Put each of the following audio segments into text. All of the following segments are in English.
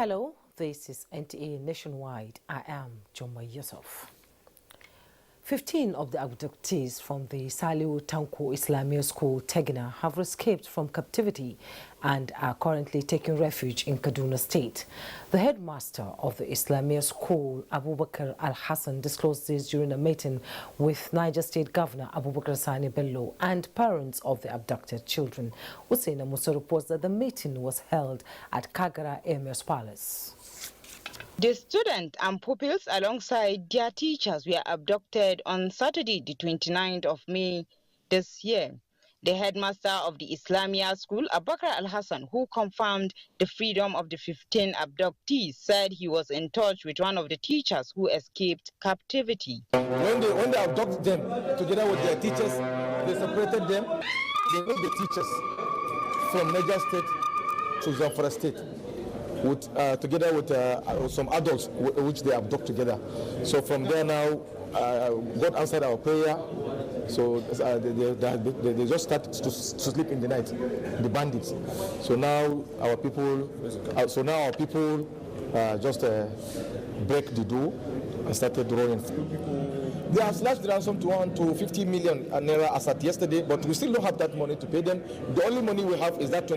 Hello, this is NTA Nationwide. I am Joma Yusuf. 15 of the abductees from the Saliu Tanko Islamic School, Tegina, have escaped from captivity and are currently taking refuge in Kaduna State. The headmaster of the Islamic School, Abubakar Al-Hassan, disclosed this during a meeting with Niger State Governor Abubakar Sani Bello and parents of the abducted children. Hussein Musa reports that the meeting was held at Kagara Emir's Palace. The students and pupils alongside their teachers were abducted on Saturday, the 29th of May this year. The headmaster of the Islamia school, Abubakar Al-Hassan, who confirmed the freedom of the 15 abductees, said he was in touch with one of the teachers who escaped captivity. When they abducted them together with their teachers, they separated them. They moved the teachers from Niger State to Zamfara State, together with some adults which they abduct together. So from there now, God answered our prayer. So they just started to sleep in the night, the bandits. So now our people, just break the door and started rolling. They have slashed the ransom to 50 million naira as at yesterday, but we still don't have that money to pay them. The only money we have is that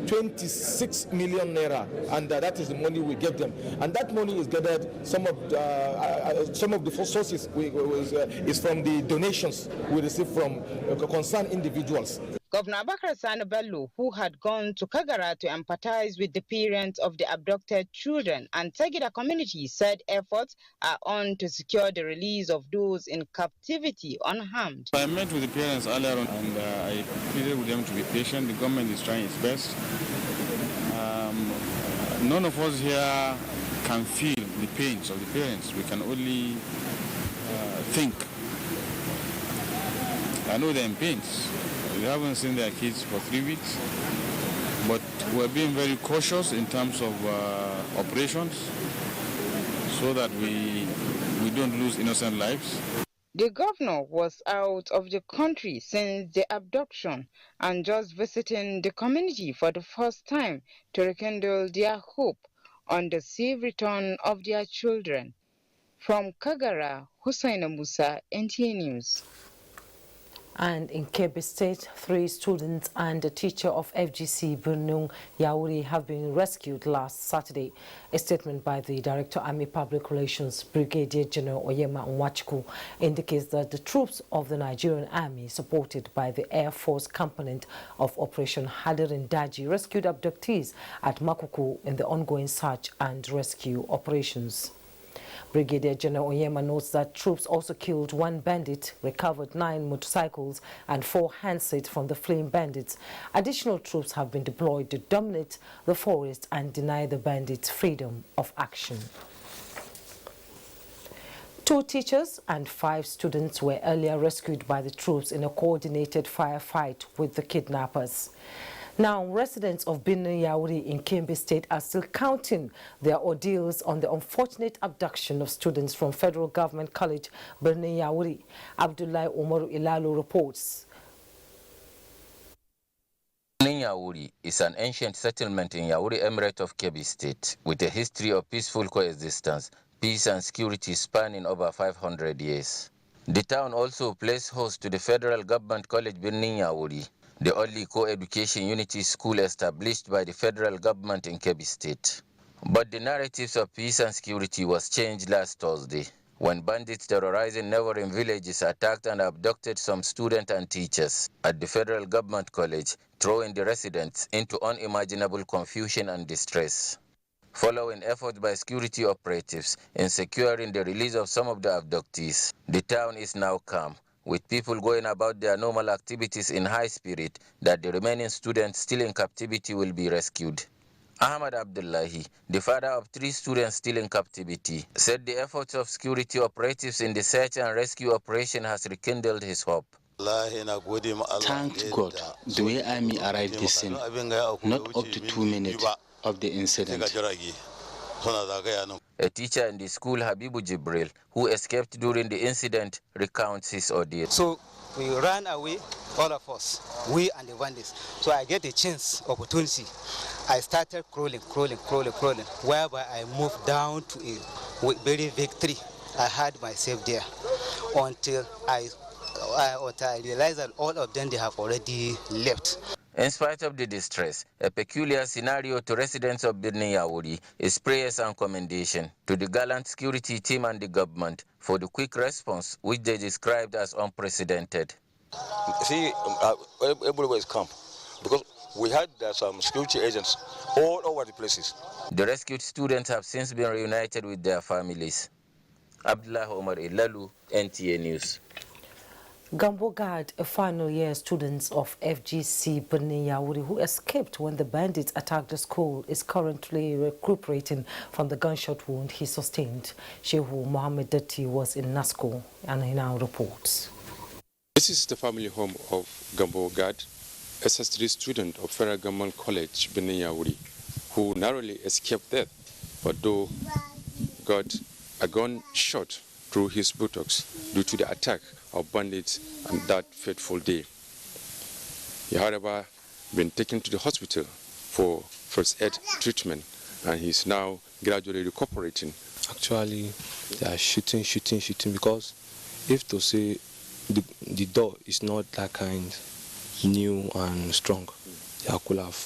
26 million naira, and that is the money we give them. And that money is gathered. Some of the sources is from the donations we receive from concerned individuals. Governor Abubakar Sani Bello, who had gone to Kagara to empathize with the parents of the abducted children and Tegida community, said efforts are on to secure the release of those in captivity unharmed. I met with the parents earlier on and I pleaded with them to be patient. The government is trying its best. None of us here can feel the pains of the parents. We can only think. I know they're in pains. We haven't seen their kids for 3 weeks, but we're being very cautious in terms of operations so that we don't lose innocent lives. The governor was out of the country since the abduction and just visiting the community for the first time to rekindle their hope on the safe return of their children. From Kagara, Hussein Musa, NTA News. And in Kebbi State, 3 students and a teacher of FGC Borno Yauri have been rescued last Saturday. A statement by the Director Army Public Relations Brigadier General Oyema Nwachukwu indicates that the troops of the Nigerian Army, supported by the Air Force component of Operation Hadirin Daji, rescued abductees at Makuku in the ongoing search and rescue operations. Brigadier General Oyema notes that troops also killed 1 bandit, recovered 9 motorcycles and 4 handsets from the fleeing bandits. Additional troops have been deployed to dominate the forest and deny the bandits freedom of action. 2 teachers and 5 students were earlier rescued by the troops in a coordinated firefight with the kidnappers. Now, residents of Borno Yauri in Kebbi State are still counting their ordeals on the unfortunate abduction of students from Federal Government College, Borno Yauri. Abdullahi Umaru Ilalu reports. Borno Yauri is an ancient settlement in Yauri Emirate of Kebbi State with a history of peaceful coexistence, peace and security spanning over 500 years. The town also plays host to the Federal Government College Borno Yauri, the only co-education unity school established by the federal government in Kebbi State. But the narratives of peace and security was changed last Thursday, when bandits terrorizing neighboring villages attacked and abducted some students and teachers at the federal government college, throwing the residents into unimaginable confusion and distress. Following efforts by security operatives in securing the release of some of the abductees, the town is now calm, with people going about their normal activities in high spirit that the remaining students still in captivity will be rescued. Ahmad Abdullahi, the father of 3 students still in captivity, said the efforts of security operatives in the search and rescue operation has rekindled his hope. Thank God, the way Army arrived at the scene, not up to 2 minutes of the incident. A teacher in the school, Habibu Jibril, who escaped during the incident, recounts his ordeal. So we ran away, all of us, we and the bandits. So I get a chance, opportunity. I started crawling, whereby I moved down to a very victory. I had myself there until I realized that all of them, they have already left. In spite of the distress, a peculiar scenario to residents of Birnin Yawuri is prayers and commendation to the gallant security team and the government for the quick response, which they described as unprecedented. See, everywhere is calm because we had some security agents all over the places. The rescued students have since been reunited with their families. Abdullah Omar Ilalu, NTA News. Gombe guard, a final year student of FGC Birnin Yawuri who escaped when the bandits attacked the school, is currently recuperating from the gunshot wound he sustained. Shehu Mohammed Datti was in NASCO and he now reports. This is the family home of Gombe guard, SS3 student of Federal Government College Birnin Yawuri, who narrowly escaped death, but though got a gunshot through his buttocks due to the attack of bandits on that fateful day. He, however, been taken to the hospital for first aid treatment, and he's now gradually recuperating. Actually, they are shooting because if to say the door is not that kind, new and strong, they could have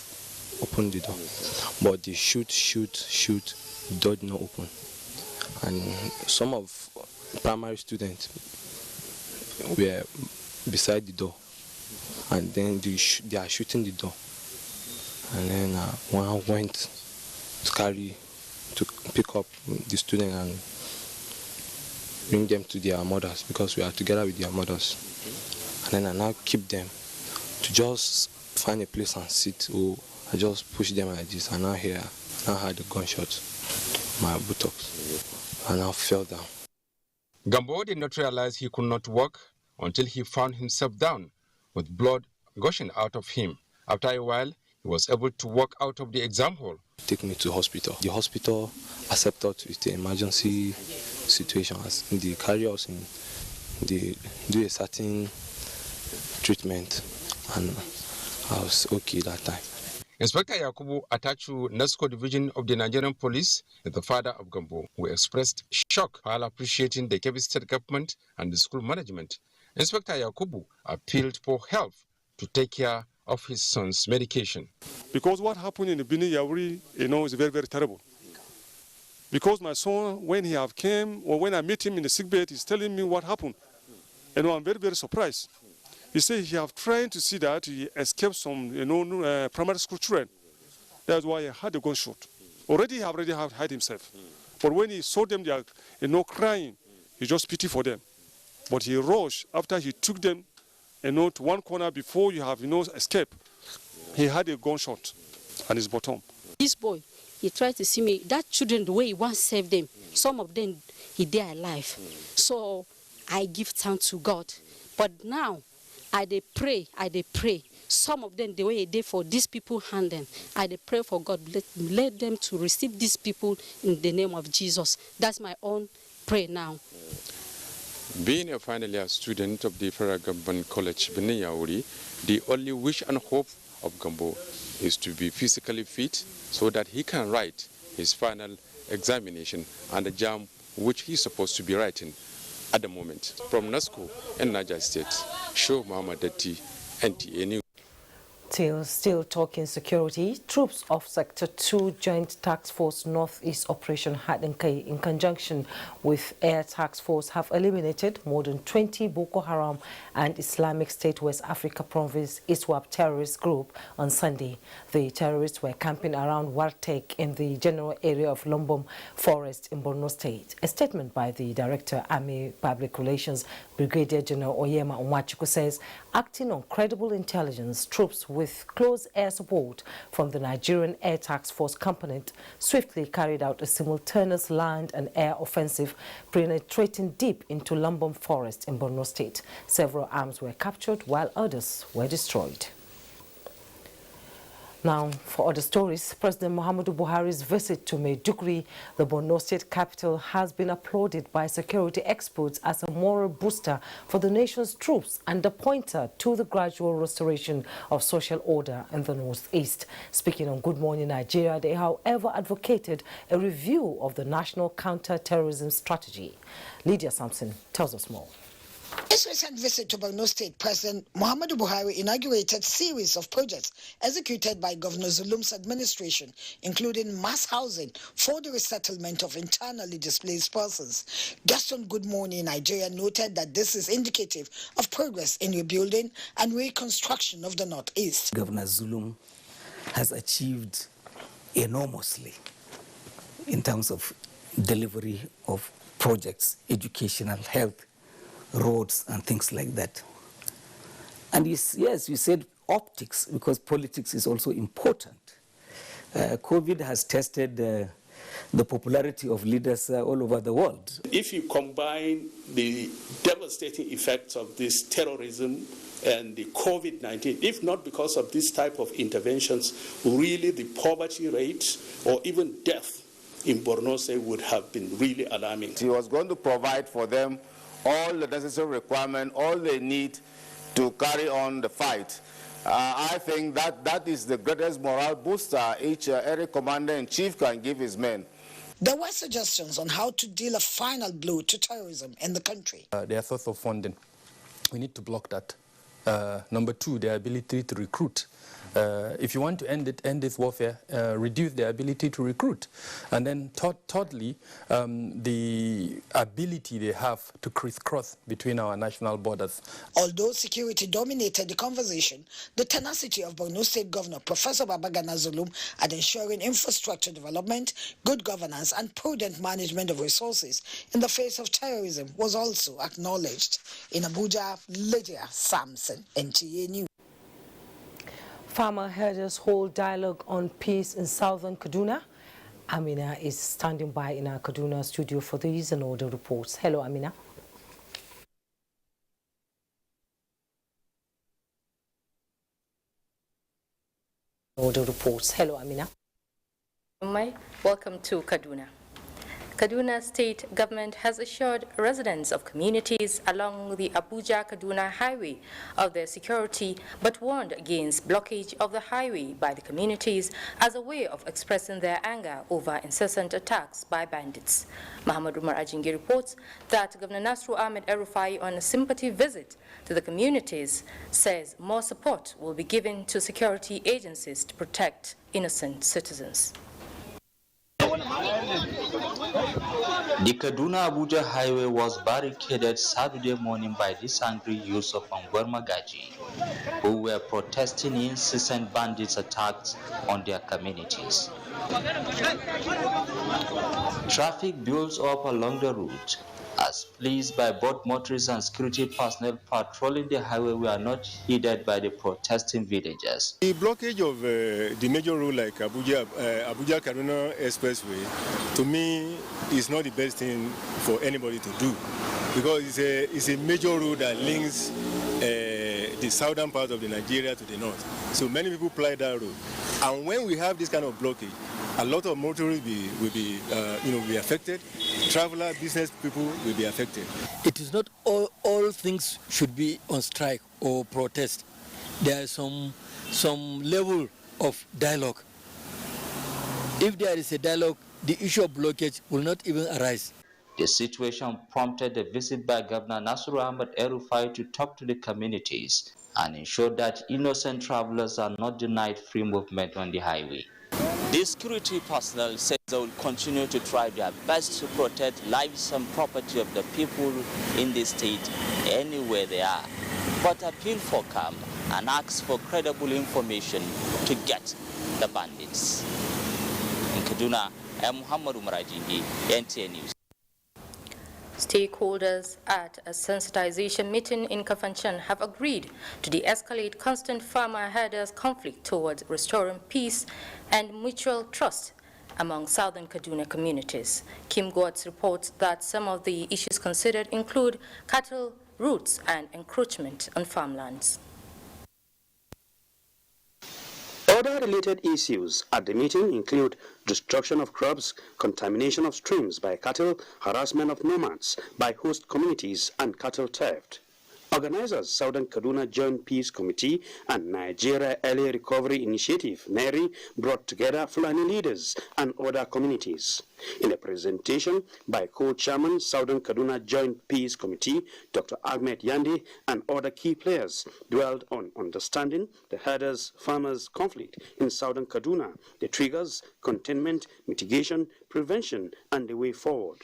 opened the door. But they shoot, the door did not open. And some of primary students were beside the door, and then they are shooting the door. And then one went to pick up the student and bring them to their mothers, because we are together with their mothers. And then I now keep them to just find a place and sit. Or I just push them like this, and now here, I had a gunshot, my buttocks, and I fell down. Gambo did not realize he could not walk until he found himself down, with blood gushing out of him. After a while, he was able to walk out of the exam hall. Take me to hospital. The hospital accepted with the emergency situation, as they carry us in, they do a certain treatment, and I was okay that time. Inspector Yakubu Atachu, NASCO Division of the Nigerian Police, is the father of Gambo, who expressed shock while appreciating the Kebbi State government and the school management. Inspector Yakubu appealed for help to take care of his son's medication. Because what happened in the Birnin Yawuri, is very, very terrible. Because my son, when he have came, or when I meet him in the sickbed, he's telling me what happened. I'm very, very surprised. He said he have tried to see that he escaped some, primary school children. That's why he had a gunshot. Already have hide himself. But when he saw them, they are, crying, he just pity for them. But he rushed after he took them, to one corner before you have, escape. He had a gunshot on his bottom. This boy, he tried to see me. That children, the way he wants to save them, some of them, they are alive. So I give thanks to God. But now, I dey pray. Some of them, the way they for these people hand them, I dey pray for God, let them to receive these people in the name of Jesus. That's my own prayer now. Being a final year student of the Federal Government College Birnin Yawuri, the only wish and hope of Gambo is to be physically fit so that he can write his final examination and the JAM which he's supposed to be writing at the moment. From NASCO in Niger State, Shehu Mohammed Datti, NTA News. Still talking security, troops of Sector 2 Joint Task Force Northeast Operation Hadinkai in conjunction with Air Task Force have eliminated more than 20 Boko Haram and Islamic State West Africa Province ISWAP terrorist group on Sunday. The terrorists were camping around Wartek in the general area of Lombom Forest in Borno State. A statement by the Director, Army Public Relations, Brigadier General Oyema Onwachuku says, acting on credible intelligence, troops with close air support from the Nigerian Air Task Force component swiftly carried out a simultaneous land and air offensive penetrating deep into Lombom Forest in Borno State. Several arms were captured while others were destroyed. Now, for other stories, President Muhammadu Buhari's visit to Maiduguri, the Borno state capital, has been applauded by security experts as a moral booster for the nation's troops and a pointer to the gradual restoration of social order in the northeast. Speaking on Good Morning Nigeria, they, however, advocated a review of the national counter-terrorism strategy. Lydia Sampson tells us more. His recent visit to Borno State, President Muhammadu Buhari inaugurated a series of projects executed by Governor Zulum's administration, including mass housing for the resettlement of internally displaced persons. Guest on Good Morning Nigeria noted that this is indicative of progress in rebuilding and reconstruction of the Northeast. Governor Zulum has achieved enormously in terms of delivery of projects, educational, health, roads and things like that. And yes, you said optics, because politics is also important. COVID has tested the popularity of leaders all over the world. If you combine the devastating effects of this terrorism and the COVID-19, if not because of this type of interventions, really the poverty rate or even death in Borno State would have been really alarming. He was going to provide for them all the necessary requirements, all they need to carry on the fight. I think that is the greatest morale booster each area commander-in-chief can give his men. There were suggestions on how to deal a final blow to terrorism in the country. Their source of funding, we need to block that. Number two, their ability to recruit. If you want to end this warfare, reduce the ability to recruit. And then thirdly, the ability they have to crisscross between our national borders. Although security dominated the conversation, the tenacity of Borno State Governor Professor Babagana Zulum at ensuring infrastructure development, good governance and prudent management of resources in the face of terrorism was also acknowledged. In Abuja, Lydia Sampson, NTA News. Farmer herders hold dialogue on peace in southern Kaduna. Amina is standing by in our Kaduna studio for these and all the reports. Hello, Amina. All the reports. Hello, Amina. Welcome to Kaduna. Kaduna State Government has assured residents of communities along the Abuja-Kaduna highway of their security, but warned against blockage of the highway by the communities as a way of expressing their anger over incessant attacks by bandits. Muhammad Umar Ajingi reports that Governor Nasru Ahmed El-Rufai, on a sympathy visit to the communities, says more support will be given to security agencies to protect innocent citizens. The Kaduna-Abuja highway was barricaded Saturday morning by these angry youths of Angwer Magaji, who were protesting incessant bandits' attacks on their communities. Traffic builds up along the route, as police by both motorists and security personnel patrolling the highway were not heeded by the protesting villagers. The blockage of the major road like Abuja-Kaduna Expressway, to me, is not the best thing for anybody to do, because it's a major road that links the southern part of the Nigeria to the north. So many people ply that road. And when we have this kind of blockage, a lot of motorists will be affected. Traveler, business people will be affected. It is not all things should be on strike or protest. There is some level of dialogue. If there is a dialogue, the issue of blockage will not even arise. The situation prompted a visit by Governor Nasru Ahmed El-Rufai to talk to the communities and ensure that innocent travelers are not denied free movement on the highway. The security personnel says they will continue to try their best to protect lives and property of the people in the state anywhere they are, but appeal for calm and ask for credible information to get the bandits. In Kaduna, I am Muhammad Umar Ajingi, NTA News. Stakeholders at a sensitization meeting in Kafanchan have agreed to de-escalate constant farmer-herders conflict towards restoring peace and mutual trust among southern Kaduna communities. Kim Gotts reports that some of the issues considered include cattle routes and encroachment on farmlands. Other related issues at the meeting include destruction of crops, contamination of streams by cattle, harassment of nomads by host communities, and cattle theft. Organizers Southern Kaduna Joint Peace Committee and Nigeria Early Recovery Initiative, NERI, brought together Fulani leaders and other communities. In a presentation by co-chairman Southern Kaduna Joint Peace Committee, Dr. Ahmed Yandi, and other key players dwelled on understanding the herders-farmers conflict in Southern Kaduna, the triggers, containment, mitigation, prevention, and the way forward.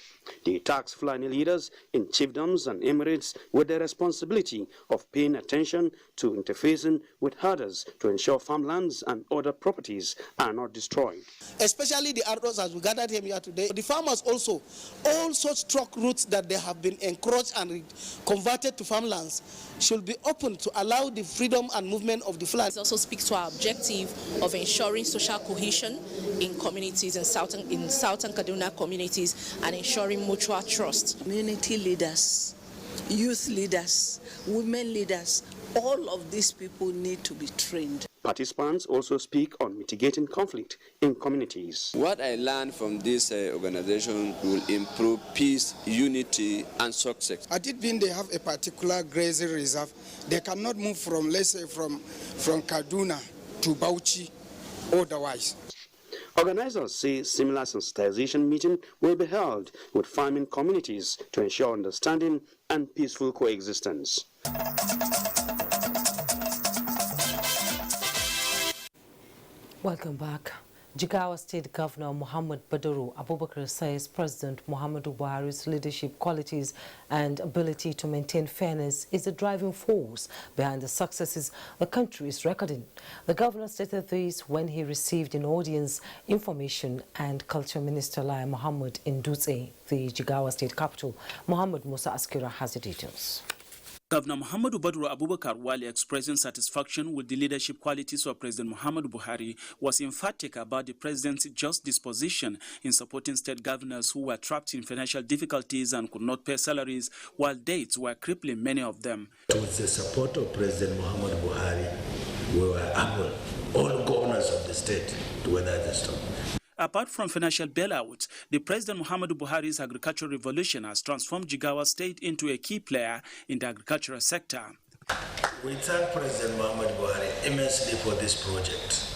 They tasked Fulani leaders in chiefdoms and emirates with the responsibility of paying attention to interfacing with herders to ensure farmlands and other properties are not destroyed. Especially the elders, as we gathered here today, the farmers also, all such truck routes that they have been encroached and converted to farmlands should be open to allow the freedom and movement of the Fulani. It also speaks to our objective of ensuring social cohesion in communities, in Southern Kaduna communities, and ensuring mutual trust. Community leaders, youth leaders, women leaders, all of these people need to be trained. Participants also speak on mitigating conflict in communities. What I learned from this organization will improve peace, unity, and success. At it being they have a particular grazing reserve, they cannot move from, let's say, from Kaduna to Bauchi otherwise. Organizers say similar sensitization meeting will be held with farming communities to ensure understanding and peaceful coexistence. Welcome back. Jigawa State Governor Muhammad Baduru Abubakar says President Muhammadu Buhari's leadership qualities and ability to maintain fairness is the driving force behind the successes the country is recording. The governor stated this when he received in audience Information and Culture Minister Lai Muhammad in Dutse, the Jigawa State capital. Muhammad Musa Askira has the details. Governor Muhammadu Badru Abubakar, while expressing satisfaction with the leadership qualities of President Muhammadu Buhari, was emphatic about the president's just disposition in supporting state governors who were trapped in financial difficulties and could not pay salaries, while debts were crippling many of them. With the support of President Muhammadu Buhari, we were able, all governors of the state, to weather the storm. Apart from financial bailout, the President Muhammadu Buhari's agricultural revolution has transformed Jigawa State into a key player in the agricultural sector. We thank President Muhammadu Buhari immensely for this project.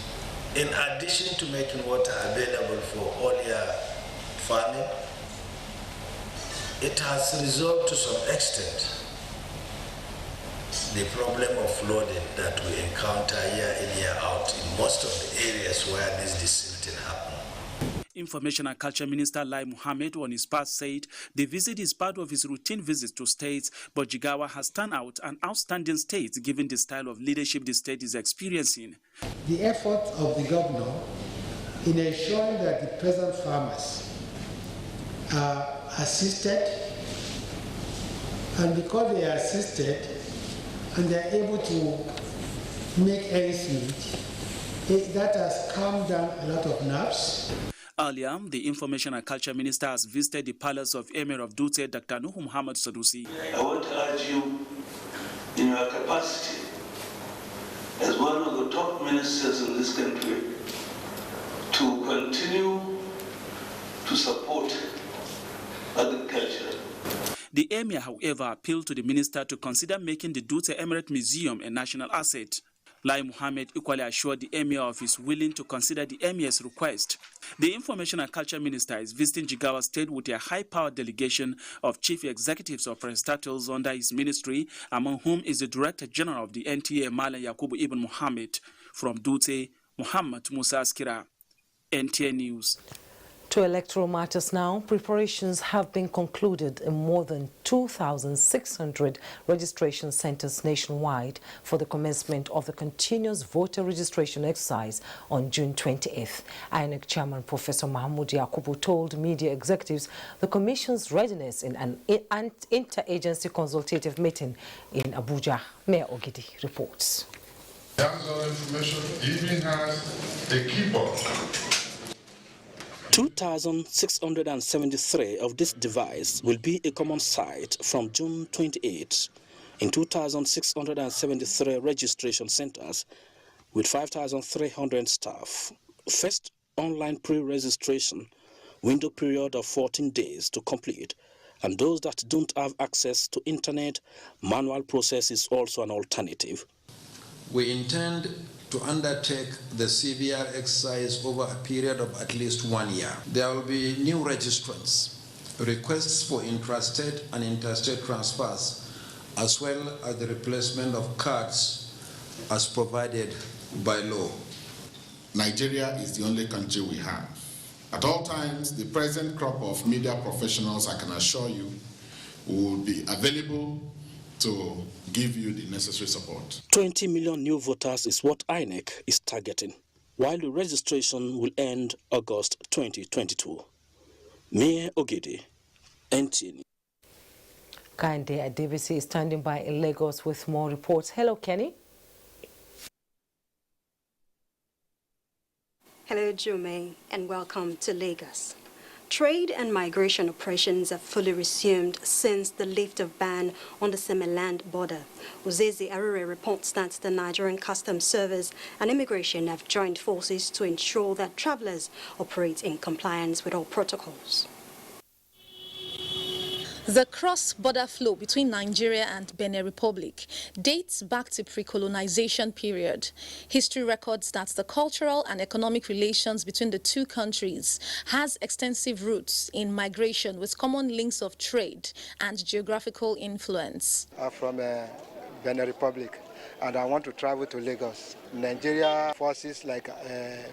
In addition to making water available for all year farming, it has resolved to some extent the problem of flooding that we encounter year in, year out in most of the areas where this desilting happens. Information and Culture Minister Lai Muhammad on his part said the visit is part of his routine visits to states, but Jigawa has turned out an outstanding state given the style of leadership the state is experiencing. The effort of the governor in ensuring that the present farmers are assisted, and because they are assisted and they are able to make ends meet, that has calmed down a lot of nerves. Earlier, the Information and Culture Minister has visited the palace of Emir of Dutse, Dr. Nuhu Muhammad Sadusi. I want to urge you, in your capacity as one of the top ministers in this country, to continue to support agriculture. The Emir, however, appealed to the minister to consider making the Dutse Emirate Museum a national asset. Lai Muhammad equally assured the Emir of his willing to consider the Emir's request. The Information and Culture Minister is visiting Jigawa State with a high-powered delegation of chief executives of parastatals under his ministry, among whom is the Director General of the NTA, Malam Yakubu Ibn Muhammad. From Dutse, Muhammad Musa Askira, NTA News. To electoral matters now, preparations have been concluded in more than 2,600 registration centers nationwide for the commencement of the continuous voter registration exercise on June 28th. INEC Chairman Professor Mahmoud Yakubu told media executives the Commission's readiness in an interagency consultative meeting in Abuja. Mayor Ogidi reports. Hands-on information even has a keyboard. 2,673 of this device will be a common site from June 28. In 2,673 registration centers, with 5,300 staff. First online pre-registration, window period of 14 days to complete, and those that don't have access to internet, manual process is also an alternative. We intend to undertake the CVR exercise over a period of at least 1 year. There will be new registrants, requests for intrastate and interstate transfers, as well as the replacement of cards as provided by law. Nigeria is the only country we have. At all times, the present crop of media professionals, I can assure you, will be available to give you the necessary support. 20 million new voters is what INEC is targeting, while the registration will end August 2022. Mayor Ogede, NTA. Kande Adebisi is standing by in Lagos with more reports. Hello, Kenny. Hello, Jume, and welcome to Lagos. Trade and migration operations have fully resumed since the lift of ban on the Seme land border. Uzezi Arure reports that the Nigerian Customs Service and Immigration have joined forces to ensure that travelers operate in compliance with all protocols. The cross-border flow between Nigeria and Benin Republic dates back to pre-colonization period. History records that the cultural and economic relations between the two countries has extensive roots in migration with common links of trade and geographical influence. I'm from Benin Republic and I want to travel to Lagos. Nigeria forces like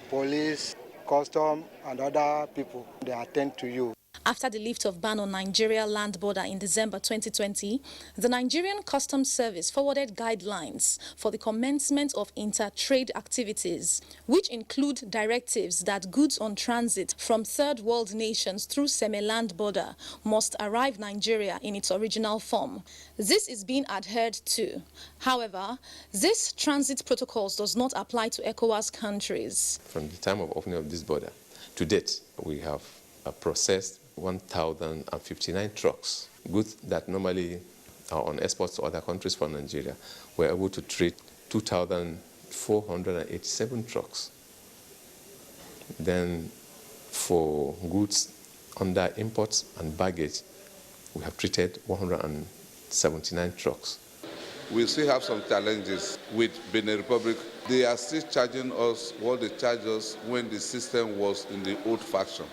police, custom and other people, they attend to you. After the lift of ban on Nigeria land border in December 2020, the Nigerian Customs Service forwarded guidelines for the commencement of inter-trade activities, which include directives that goods on transit from third world nations through Seme land border must arrive Nigeria in its original form. This is being adhered to. However, this transit protocols does not apply to ECOWAS countries. From the time of opening of this border to date, we have processed 1,059 trucks. Goods that normally are on exports to other countries from Nigeria, we're able to treat 2,487 trucks. Then for goods under imports and baggage, we have treated 179 trucks. We still have some challenges with Benin Republic. They are still charging us what they charged us when the system was in the old fashion.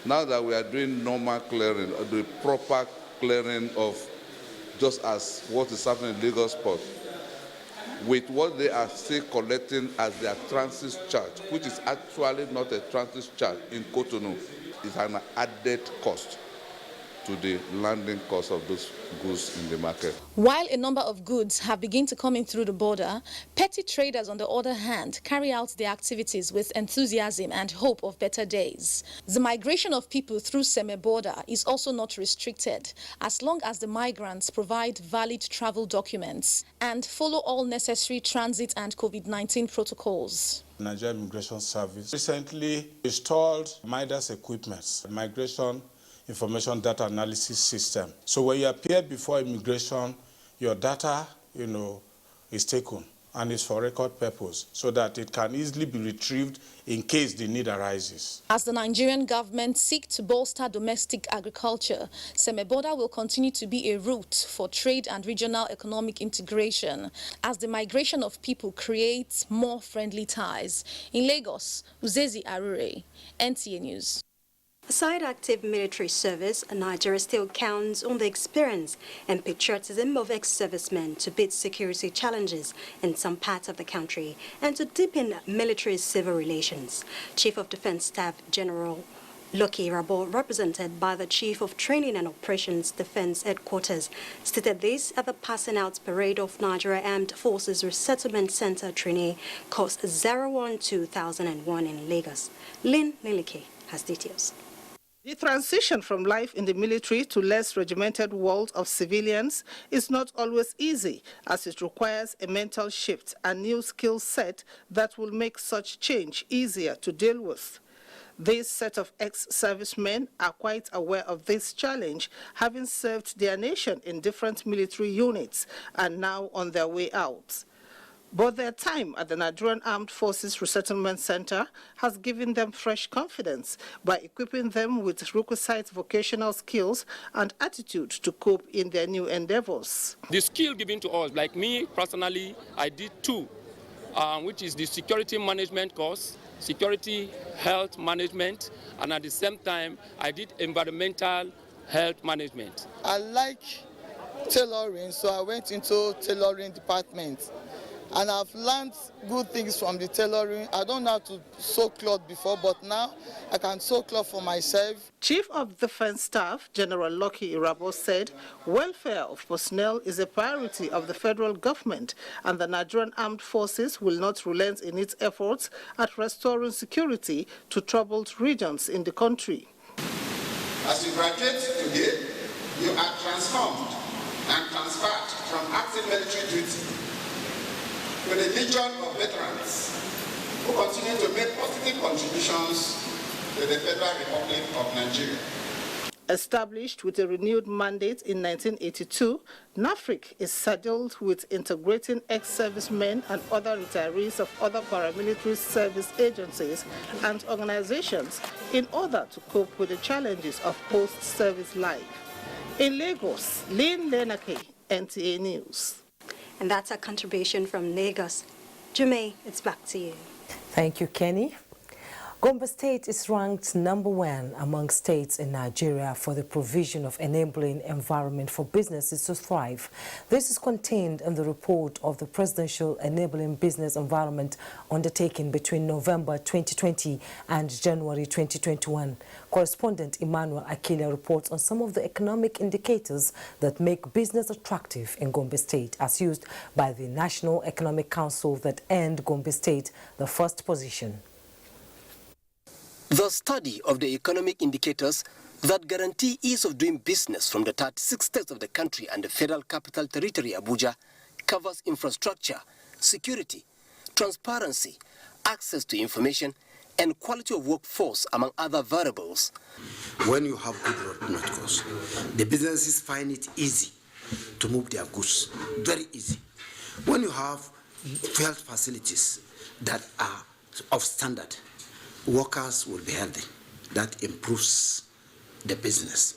Now that we are doing normal clearing, the proper clearing of just as what is happening in Lagos Port, with what they are still collecting as their transit charge, which is actually not a transit charge in Cotonou, is an added cost to the landing cost of those goods in the market. While a number of goods have begun to come in through the border, petty traders, on the other hand, carry out their activities with enthusiasm and hope of better days. The migration of people through Seme border is also not restricted, as long as the migrants provide valid travel documents and follow all necessary transit and COVID-19 protocols. Nigerian Immigration Service recently installed Midas equipment, migration information data analysis system. So when you appear before immigration, your data, is taken and is for record purpose so that it can easily be retrieved in case the need arises. As the Nigerian government seeks to bolster domestic agriculture, Seme border will continue to be a route for trade and regional economic integration as the migration of people creates more friendly ties. In Lagos, Uzezi Arure, NTA News. Aside active military service, Nigeria still counts on the experience and patriotism of ex-servicemen to beat security challenges in some parts of the country and to deepen military-civil relations. Chief of Defense Staff General Lucky Rabo, represented by the Chief of Training and Operations Defense Headquarters, stated this at the passing out parade of Nigeria Armed Forces Resettlement Center trainee course 01-2001 in Lagos. Lynn Lilike has details. The transition from life in the military to less regimented world of civilians is not always easy, as it requires a mental shift and new skill set that will make such change easier to deal with. This set of ex-servicemen are quite aware of this challenge, having served their nation in different military units and now on their way out. But their time at the Nigerian Armed Forces Resettlement Center has given them fresh confidence by equipping them with requisite vocational skills and attitude to cope in their new endeavors. The skill given to us, like me personally, I did two, which is the security management course, security health management, and at the same time, I did environmental health management. I like tailoring, so I went into tailoring department. And I've learned good things from the tailoring. I don't know how to sew cloth before, but now I can sew cloth for myself. Chief of Defense Staff, General Lucky Irabo, said welfare of personnel is a priority of the federal government, and the Nigerian Armed Forces will not relent in its efforts at restoring security to troubled regions in the country. As you graduate today, you are transformed and transferred from active military duty to the legion of veterans who continue to make positive contributions to the Federal Republic of Nigeria. Established with a renewed mandate in 1982, NAFRIC is saddled with integrating ex-servicemen and other retirees of other paramilitary service agencies and organizations in order to cope with the challenges of post-service life. In Lagos, Lynn Lenake, NTA News. And that's a contribution from Lagos. Jume, it's back to you. Thank you, Kenny. Gombe State is ranked #1 among states in Nigeria for the provision of enabling environment for businesses to thrive. This is contained in the report of the Presidential Enabling Business Environment undertaken between November 2020 and January 2021. Correspondent Emmanuel Akila reports on some of the economic indicators that make business attractive in Gombe State, as used by the National Economic Council that earned Gombe State the first position. The study of the economic indicators that guarantee ease of doing business from the 36 states of the country and the Federal Capital Territory, Abuja, covers infrastructure, security, transparency, access to information, and quality of workforce, among other variables. When you have good road networks, the businesses find it easy to move their goods, very easy. When you have health facilities that are of standard, workers will be healthy. That improves the business.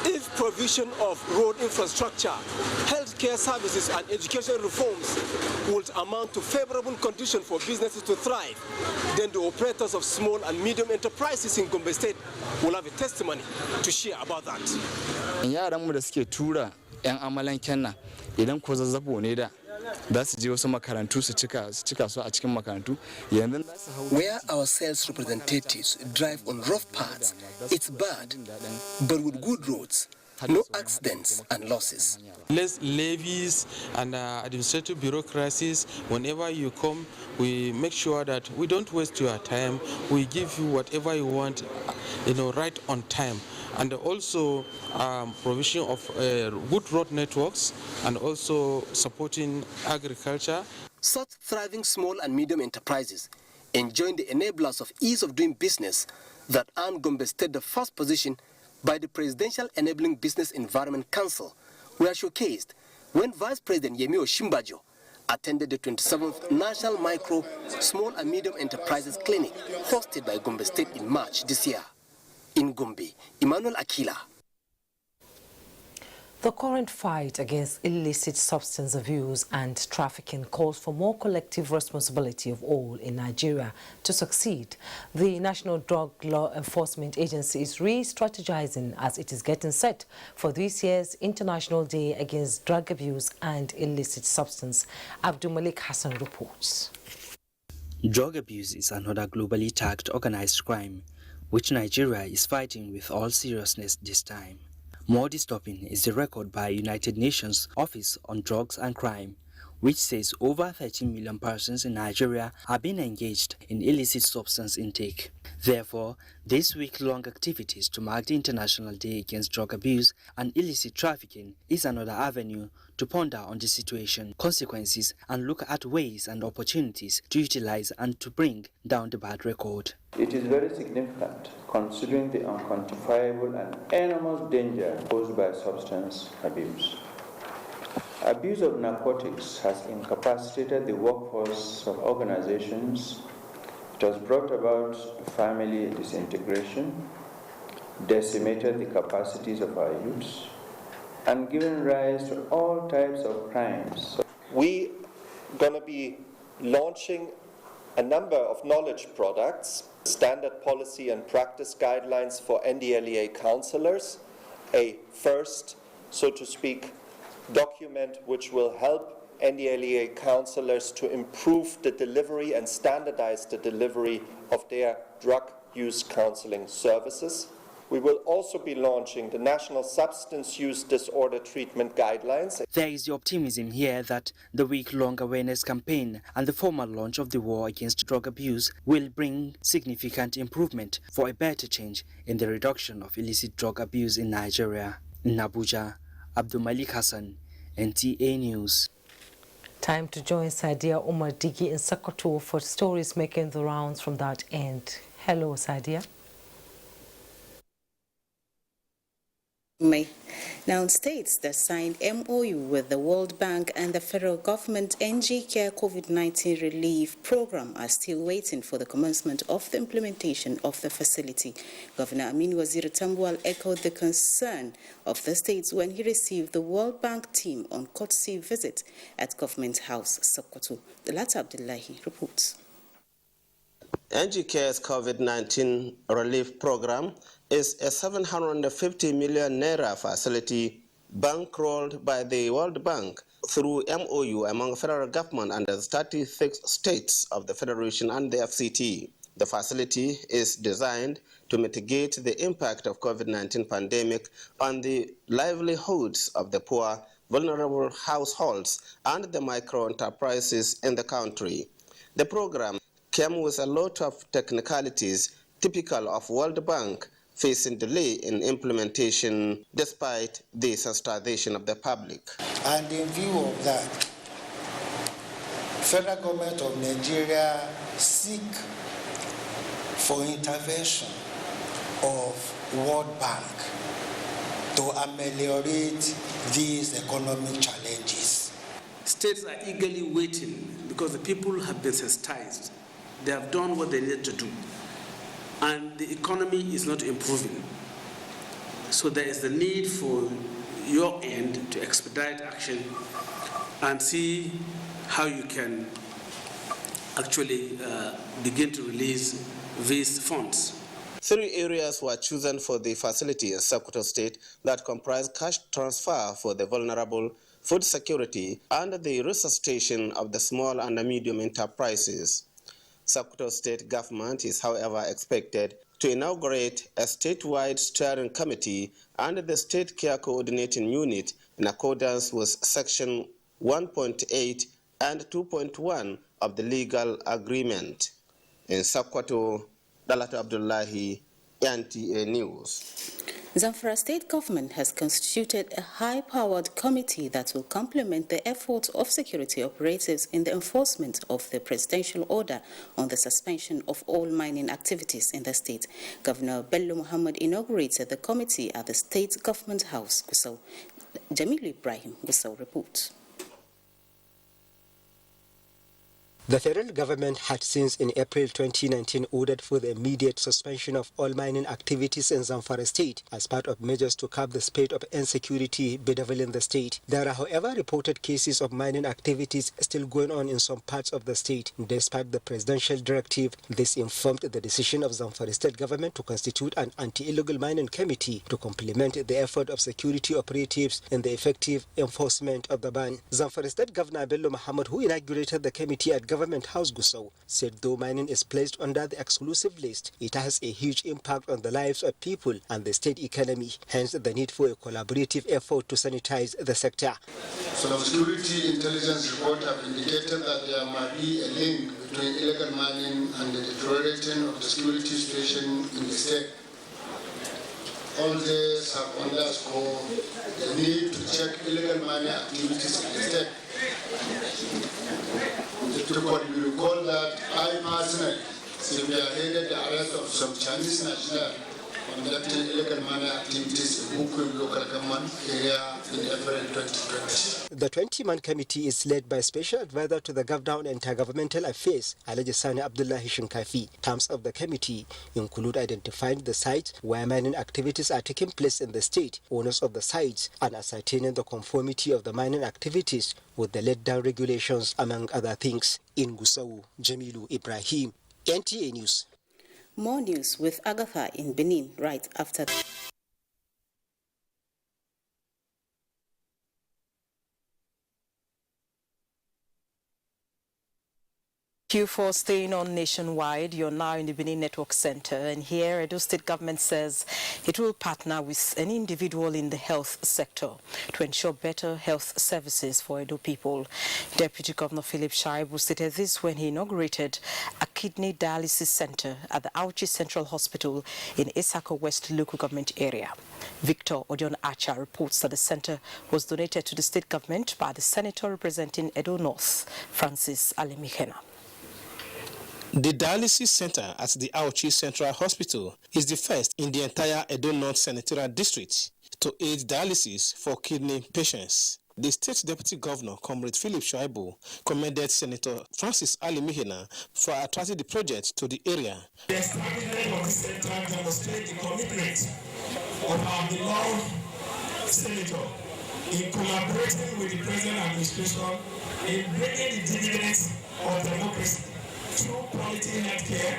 If provision of road infrastructure, healthcare services and education reforms would amount to favorable conditions for businesses to thrive, then the operators of small and medium enterprises in Gombe State will have a testimony to share about that. Yaran mu da suke tura 'yan amalan kenna idan ko zazzabo ne da where our sales representatives drive on rough paths, it's bad, but with good roads, no accidents and losses. Less levies and administrative bureaucracies. Whenever you come, we make sure that we don't waste your time. We give you whatever you want, right on time. And also provision of good road networks and also supporting agriculture. Such thriving small and medium enterprises enjoying the enablers of ease of doing business that earned Gombe State the first position by the Presidential Enabling Business Environment Council were showcased when Vice President Yemi Oshimbajo attended the 27th National Micro, Small and Medium Enterprises Clinic hosted by Gombe State in March this year. In Gombe, Emmanuel Akila. The current fight against illicit substance abuse and trafficking calls for more collective responsibility of all in Nigeria to succeed. The National Drug Law Enforcement Agency is re-strategizing as it is getting set for this year's International Day Against Drug Abuse and Illicit Substance. Abdul Malik Hassan reports. Drug abuse is another globally tagged organized crime, which Nigeria is fighting with all seriousness this time. More disturbing is the record by United Nations Office on Drugs and Crime, which says over 13 million persons in Nigeria have been engaged in illicit substance intake. Therefore, this week-long activities to mark the International Day Against Drug Abuse and Illicit Trafficking is another avenue to ponder on the situation, consequences, and look at ways and opportunities to utilize and to bring down the bad record. It is very significant considering the unquantifiable and enormous danger posed by substance abuse. Abuse of narcotics has incapacitated the workforce of organizations. It has brought about family disintegration, decimated the capacities of our youths, and given rise to all types of crimes. We're going to be launching a number of knowledge products, standard policy and practice guidelines for NDLEA counselors, a first, so to speak, document which will help NDLEA counselors to improve the delivery and standardize the delivery of their drug use counseling services. We will also be launching the National Substance Use Disorder Treatment Guidelines. There is the optimism here that the week-long awareness campaign and the formal launch of the war against drug abuse will bring significant improvement for a better change in the reduction of illicit drug abuse in Nigeria. In Abuja, Abdul Malik Hassan, NTA News. Time to join Sadia Umar Digi in Sokoto for stories making the rounds from that end. Hello, Sadia. Now, states that signed MOU with the World Bank and the federal government NG Care COVID-19 relief program are still waiting for the commencement of the implementation of the facility. Governor Aminu Waziri Tambuwal echoed the concern of the states when he received the World Bank team on courtesy visit at Government House, Sokoto. The latter Abdullahi reports. NG Care's COVID-19 relief program is a 750 million naira facility bankrolled by the World Bank through MOU among federal government and the 36 states of the Federation and the FCT. The facility is designed to mitigate the impact of COVID-19 pandemic on the livelihoods of the poor, vulnerable households and the micro-enterprises in the country. The program came with a lot of technicalities typical of World Bank, facing delay in implementation despite the sensitization of the public. And in view of that, federal government of Nigeria seek for intervention of World Bank to ameliorate these economic challenges. States are eagerly waiting because the people have been sensitized. They have done what they need to do, and the economy is not improving. So there is the need for your end to expedite action and see how you can actually begin to release these funds. 3 areas were chosen for the facility in Sokoto State that comprise cash transfer for the vulnerable, food security, and the resuscitation of the small and medium enterprises. Sokoto State government is, however, expected to inaugurate a statewide steering committee and the State Care Coordinating Unit in accordance with Section 1.8 and 2.1 of the legal agreement. In Sokoto, Dalat Abdullahi, NTA News. Zamfara state government has constituted a high-powered committee that will complement the efforts of security operatives in the enforcement of the presidential order on the suspension of all mining activities in the state. Governor Bello Muhammad inaugurated the committee at the state government house, Gusau. Jamilu Ibrahim, Gusau reports. The federal government had since in April 2019 ordered for the immediate suspension of all mining activities in Zamfara state as part of measures to curb the spate of insecurity bedeviling the state. There are, however, reported cases of mining activities still going on in some parts of the state. Despite the presidential directive, this informed the decision of Zamfara state government to constitute an anti-illegal mining committee to complement the effort of security operatives in the effective enforcement of the ban. Zamfara state Governor Bello Muhammad, who inaugurated the committee at Government House Gusau, said though mining is placed under the exclusive list, it has a huge impact on the lives of people and the state economy, hence the need for a collaborative effort to sanitize the sector. Some security intelligence reports have indicated that there might be a link between illegal mining and the deteriorating of the security situation in the state. All this have underscored the need to check illegal mining activities in the state. You recall that I personally spearheaded the arrest of some Chinese nationals conducting illegal mining activities in Bukum local government area in April 2020. The 20-man committee is led by Special Advisor to the Governor on Intergovernmental Affairs, Alhaji Sani Abdullahi Shinkafi. Terms of the committee include identifying the sites where mining activities are taking place in the state, owners of the sites, and ascertaining the conformity of the mining activities with the laid-down regulations, among other things. In Gusau, Jamilu Ibrahim, NTA News. More news with Agatha in Benin right after. Thank you for staying on Nationwide. You're now in the Benin Network Center, and here Edo State government says it will partner with any individual in the health sector to ensure better health services for Edo people. Deputy Governor Philip Shaibu stated this when he inaugurated a kidney dialysis center at the Auchi Central Hospital in Isako West local government area. Victor Odion Acha reports that the center was donated to the state government by the senator representing Edo North, Francis Alemikena. The dialysis center at the Auchi Central Hospital is the first in the entire Edo North Senatorial District to aid dialysis for kidney patients. The state deputy governor, Comrade Philip Shaibu, commended Senator Francis Alemikena for attracting the project to the area. The establishment of the center demonstrates the commitment of our beloved senator in collaborating with the present administration in bringing the dividends of democracy through quality healthcare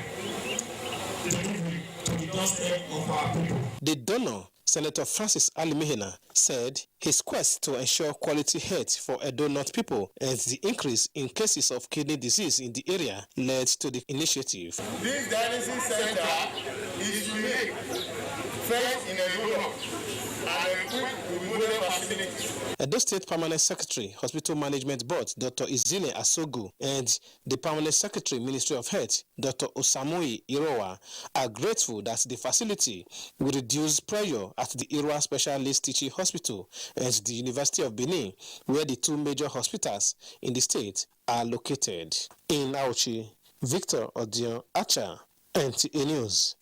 delivery to the doorstep of our people. The donor, Senator Francis Alemikena, said his quest to ensure quality health for Edo North people and the increase in cases of kidney disease in the area led to the initiative. This dialysis center is unique, first in Edo North, and equipped with modern facilities. Edo State Permanent Secretary, Hospital Management Board, Dr. Izile Asogu, and the Permanent Secretary, Ministry of Health, Dr. Osamui Irowa, are grateful that the facility will reduce pressure at the Irowa Specialist Teaching Hospital and the University of Benin, where the two major hospitals in the state are located. In Auchi, Victor Odion Acha, NTA News.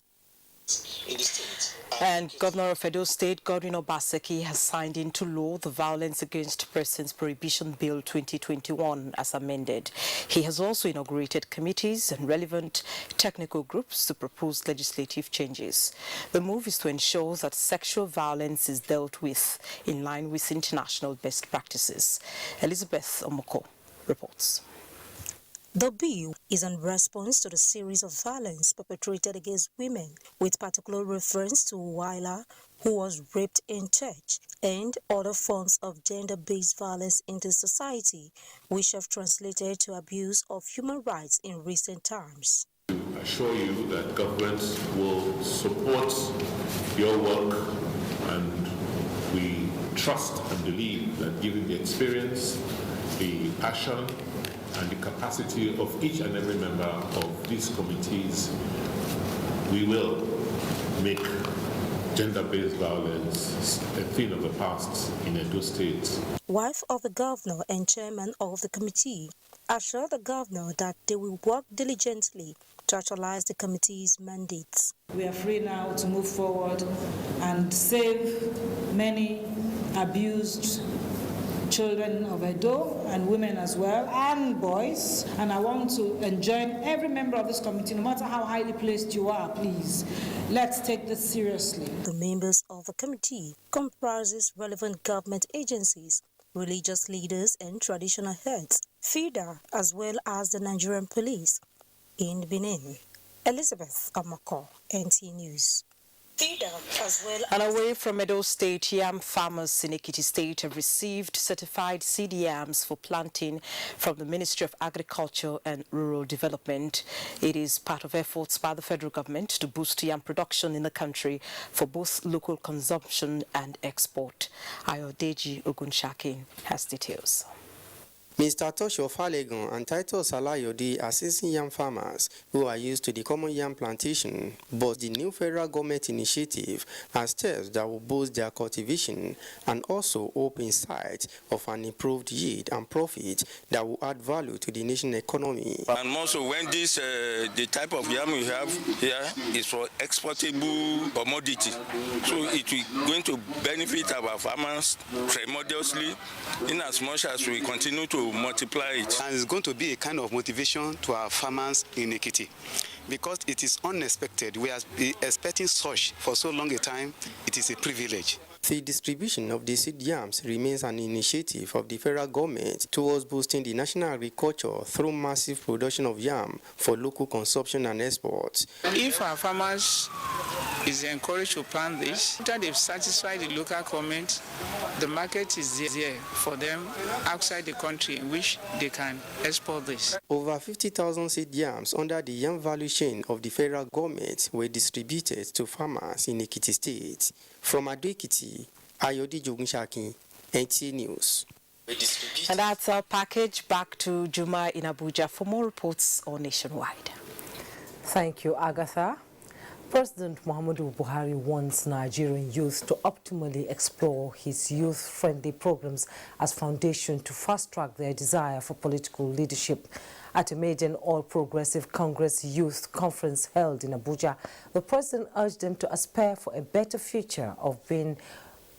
In the state. And Governor of Edo State, Godwin Obaseki, has signed into law the Violence Against Persons Prohibition Bill 2021 as amended. He has also inaugurated committees and relevant technical groups to propose legislative changes. The move is to ensure that sexual violence is dealt with in line with international best practices. Elizabeth Omoko reports. The bill is in response to the series of violence perpetrated against women, with particular reference to Waila, who was raped in church, and other forms of gender-based violence in the society, which have translated to abuse of human rights in recent times. I assure you that government will support your work, and we trust and believe that given the experience, the passion, and the capacity of each and every member of these committees, we will make gender-based violence a thing of the past in Edo State. Wife of the governor and chairman of the committee assured the governor that they will work diligently to actualize the committee's mandates. We are free now to move forward and save many abused children of Edo and women as well, and boys. And I want to enjoin every member of this committee, no matter how highly placed you are, please, let's take this seriously. The members of the committee comprises relevant government agencies, religious leaders and traditional heads, FIDA, as well as the Nigerian police. In Benin, Elizabeth Amako, NT News. And away from Edo State, yam farmers in Ekiti State have received certified seed yams for planting from the Ministry of Agriculture and Rural Development. It is part of efforts by the federal government to boost yam production in the country for both local consumption and export. Ayodeji Ogunshakin has details. Mr. Tosho Falegon and Titus Salayode are seasoned yam farmers who are used to the common yam plantation, but the new federal government initiative has steps that will boost their cultivation and also open sight of an improved yield and profit that will add value to the national economy. And also when this, the type of yam we have here is for exportable commodity, so it will going to benefit our farmers tremendously in as much as we continue to multiply it. And it's going to be a kind of motivation to our farmers in Ekiti because it is unexpected. We are expecting such for so long a time. It is a privilege. The distribution of the seed yams remains an initiative of the federal government towards boosting the national agriculture through massive production of yam for local consumption and export. If our farmers is encouraged to plant this, after they've satisfied the local government, the market is there for them outside the country in which they can export this. Over 50,000 seed yams under the yam value chain of the federal government were distributed to farmers in Ekiti State. From Ado-Ekiti, Ayodi Jogunshaki, NTA News. And that's our package. Back to Juma in Abuja for more reports on Nationwide. Thank you, Agatha. President Muhammadu Buhari wants Nigerian youth to optimally explore his youth-friendly programs as foundation to fast-track their desire for political leadership. At a maiden All-Progressive Congress Youth Conference held in Abuja, the president urged them to aspire for a better future of being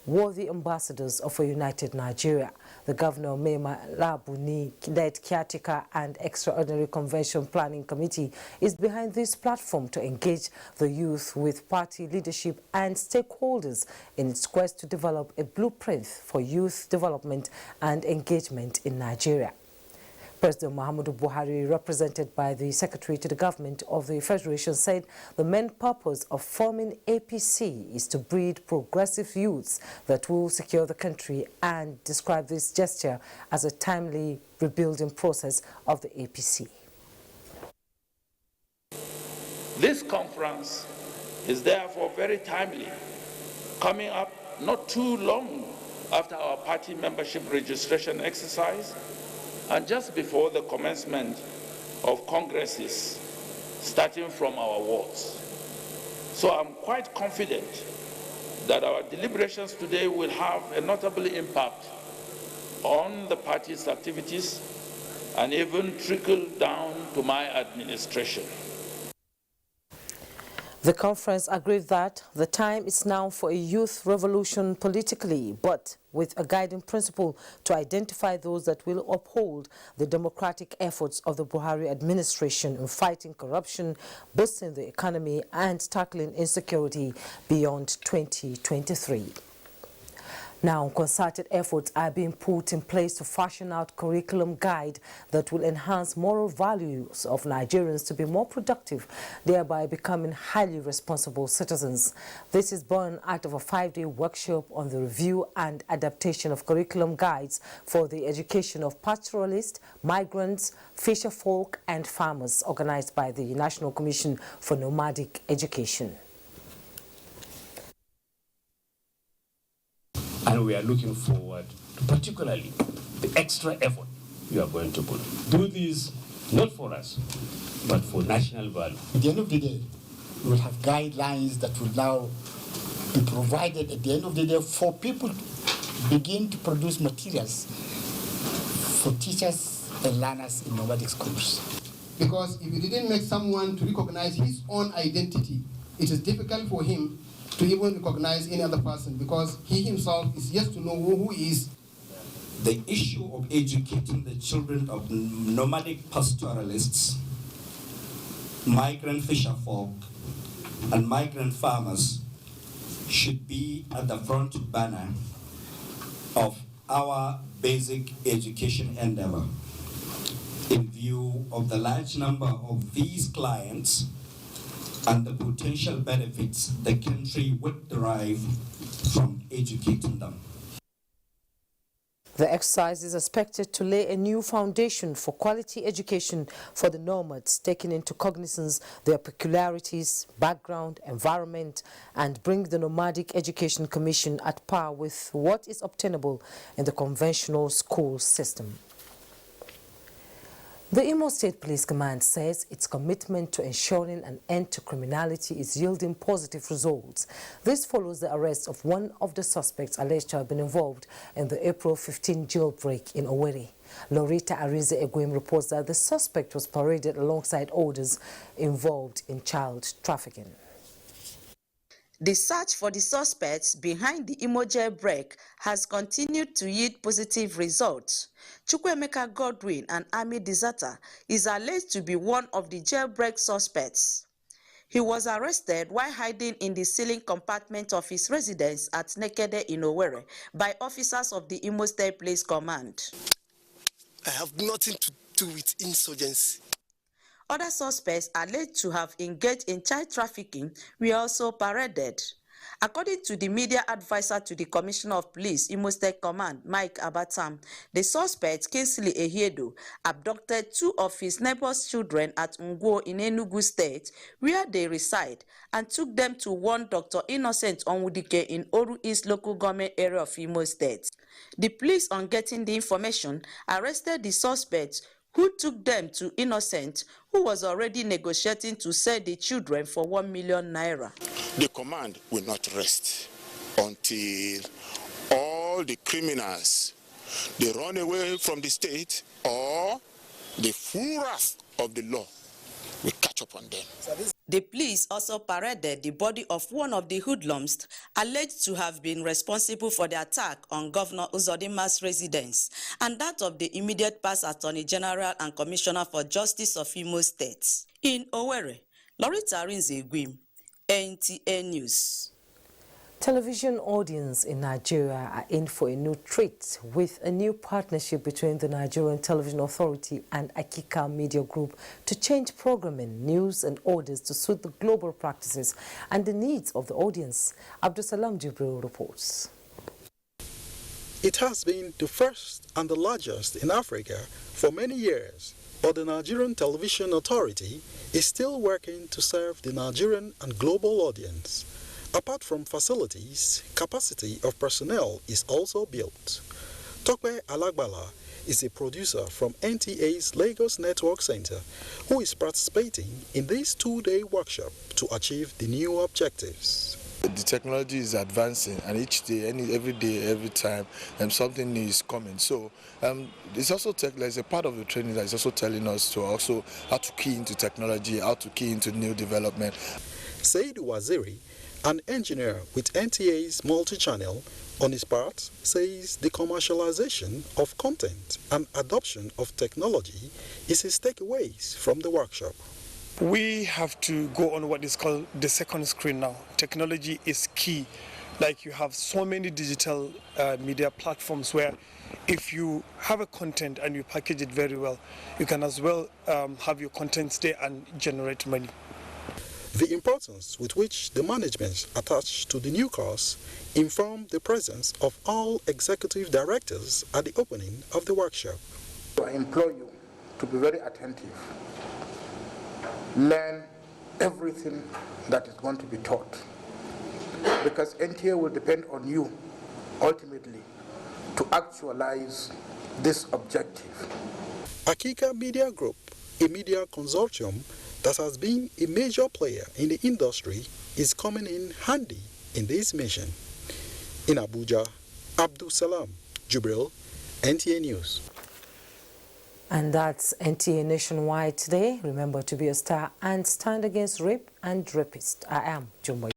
worthy ambassadors of a united Nigeria. The Governor Mema Labuni-led caretaker and extraordinary convention planning committee is behind this platform to engage the youth with party leadership and stakeholders in its quest to develop a blueprint for youth development and engagement in Nigeria. President Muhammadu Buhari, represented by the Secretary to the Government of the Federation, said the main purpose of forming APC is to breed progressive youths that will secure the country and described this gesture as a timely rebuilding process of the APC. This conference is therefore very timely, coming up not too long after our party membership registration exercise and just before the commencement of congresses starting from our wards. So I'm quite confident that our deliberations today will have a notable impact on the party's activities and even trickle down to my administration. The conference agreed that the time is now for a youth revolution politically, but with a guiding principle to identify those that will uphold the democratic efforts of the Buhari administration in fighting corruption, boosting the economy, and tackling insecurity beyond 2023. Now, concerted efforts are being put in place to fashion out curriculum guide that will enhance moral values of Nigerians to be more productive, thereby becoming highly responsible citizens. This is born out of a 5-day workshop on the review and adaptation of curriculum guides for the education of pastoralists, migrants, fisher folk, and farmers, organized by the National Commission for Nomadic Education. And we are looking forward to particularly the extra effort you are going to put. Do this not for us, but for national value. At the end of the day, we will have guidelines that will now be provided at the end of the day for people to begin to produce materials for teachers and learners in nomadic schools. Because if you didn't make someone to recognize his own identity, it is difficult for him to even recognize any other person, because he himself is yet to know who he is. The issue of educating the children of nomadic pastoralists, migrant fisher folk, and migrant farmers should be at the front banner of our basic education endeavor, in view of the large number of these clients and the potential benefits the country would derive from educating them. The exercise is expected to lay a new foundation for quality education for the nomads, taking into cognizance their peculiarities, background, environment, and bring the Nomadic Education Commission at par with what is obtainable in the conventional school system. The Imo State Police Command says its commitment to ensuring an end to criminality is yielding positive results. This follows the arrest of one of the suspects alleged to have been involved in the April 15 jailbreak in Owerri. Loretta Arize Egwem reports that the suspect was paraded alongside others involved in child trafficking. The search for the suspects behind the Imo jailbreak has continued to yield positive results. Chukwemeka Godwin, an army deserter, is alleged to be one of the jailbreak suspects. He was arrested while hiding in the ceiling compartment of his residence at Nekede in Owerri by officers of the Imo State Police Command. I have nothing to do with insurgency. Other suspects alleged to have engaged in child trafficking were also paraded. According to the media advisor to the Commissioner of Police, Imo State Command, Mike Abatam, the suspect, Kingsley Ehiedo, abducted two of his neighbor's children at Ngwo in Enugu State, where they reside, and took them to one Dr. Innocent Onwudike in Oru East local government area of Imo State. The police, on getting the information, arrested the suspects, who took them to Innocent, who was already negotiating to sell the children for 1 million naira. The command will not rest until all the criminals, they run away from the state, or the full wrath of the law will catch up on them. The police also paraded the body of one of the hoodlums alleged to have been responsible for the attack on Governor Uzodima's residence, and that of the immediate past Attorney General and Commissioner for Justice of Imo State. In Owerri, Loretta Arize Egwem, NTA News. Television audience in Nigeria are in for a new treat with a new partnership between the Nigerian Television Authority and Akika Media Group to change programming, news and orders to suit the global practices and the needs of the audience. Abdusalam Jibril reports. It has been the first and the largest in Africa for many years, but the Nigerian Television Authority is still working to serve the Nigerian and global audience. Apart from facilities, capacity of personnel is also built. Tokwe Alagbala is a producer from NTA's Lagos Network Center who is participating in this two-day workshop to achieve the new objectives. The technology is advancing, and each day, every day, every time, something new is coming. So it's also there's a part of the training that is also telling us to also how to key into technology, how to key into new development. Said Waziri, an engineer with NTA's multi-channel, on his part, says the commercialization of content and adoption of technology is his takeaways from the workshop. We have to go on what is called the second screen now. Technology is key. Like, you have so many digital media platforms where if you have a content and you package it very well, you can as well have your content stay and generate money. The importance with which the management attached to the new course informed the presence of all executive directors at the opening of the workshop. I implore you to be very attentive. Learn everything that is going to be taught, because NTA will depend on you ultimately to actualize this objective. Akika Media Group, a media consortium that has been a major player in the industry, is coming in handy in this mission. In Abuja, Abdusalam Jibril, NTA News. And that's NTA Nationwide today. Remember to be a star and stand against rape and rapists. I am Jumbo.